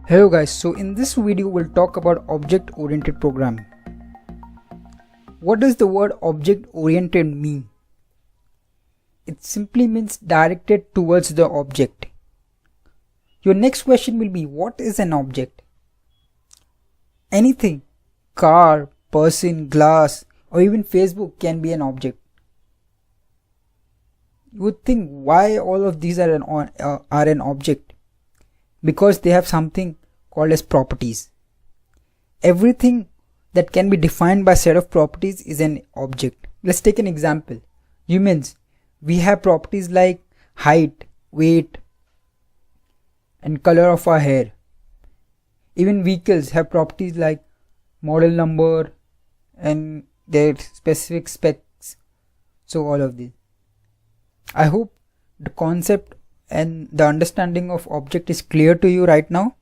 Hello guys, so in this video we'll talk about object-oriented programming. What does the word object-oriented mean? It simply means directed towards the object. Your next question will be, what is an object? Anything, car, person, glass, or even Facebook can be an object. You would think, why all of these are an object? Because they have something called as properties. Everything that can be defined by a set of properties is an object. Let's take an example. Humans, we have properties like height, weight, and color of our hair. Even vehicles have properties like model number and their specific specs. So all of these. I hope the concept and the understanding of object is clear to you right now.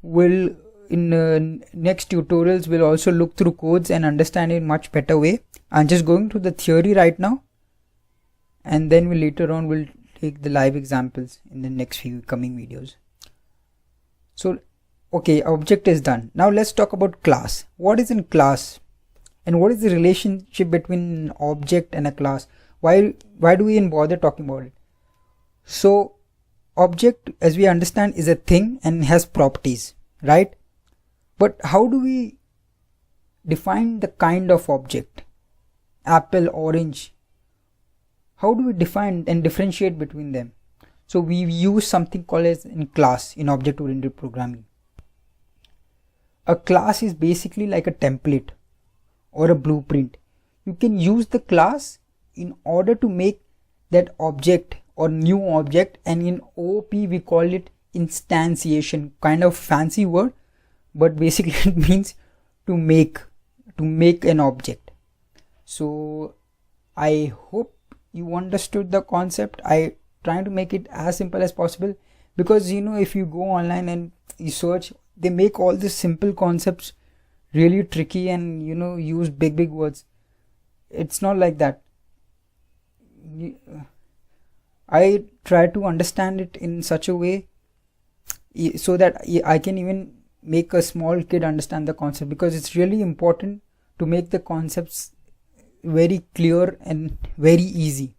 We'll in next tutorials we'll also look through codes and understand it in much better way. I'm just going to the theory right now, and then later on we'll take the live examples in the next few coming videos. So okay, object is done. Now let's talk about class. What is in class, and what is the relationship between an object and a class? Why do we even bother talking about it? So object, as we understand, is a thing and has properties, right? But how do we define the kind of object? Apple, orange. How do we define and differentiate between them? So we use something called as in class in object-oriented programming. A class is basically like a template or a blueprint. You can use the class in order to make that object or new object, and in OOP we call it instantiation. Kind of fancy word, but basically it means to make an object. So I hope you understood the concept. I trying to make it as simple as possible, because if you go online and you search, they make all these simple concepts really tricky and use big words. It's not like that. I try to understand it in such a way so that I can even make a small kid understand the concept, because it's really important to make the concepts very clear and very easy.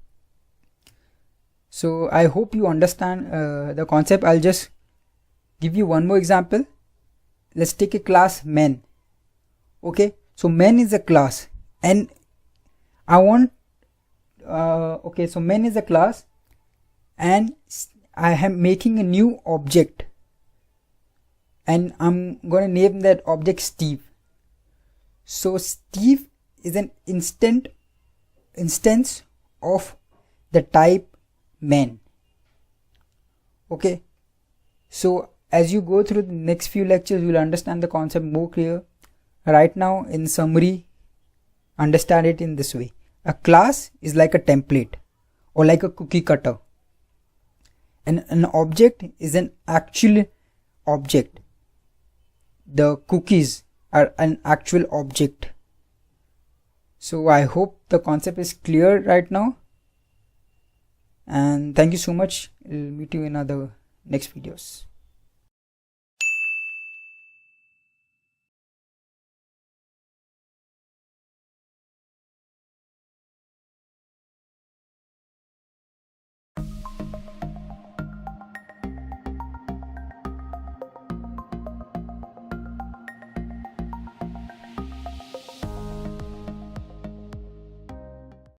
So I hope you understand the concept. I'll just give you one more example. Let's take a class men. Okay, so men is a class, and I want okay, so men is a class, and I am making a new object, and I'm going to name that object Steve. So Steve is an instance of the type men. Okay, so as you go through the next few lectures, you'll understand the concept more clear. Right now, in summary, understand it in this way. A class is like a template or like a cookie cutter, and an object is an actual object. The cookies are an actual object. So I hope the concept is clear right now, and thank you so much. I'll meet you in other next videos.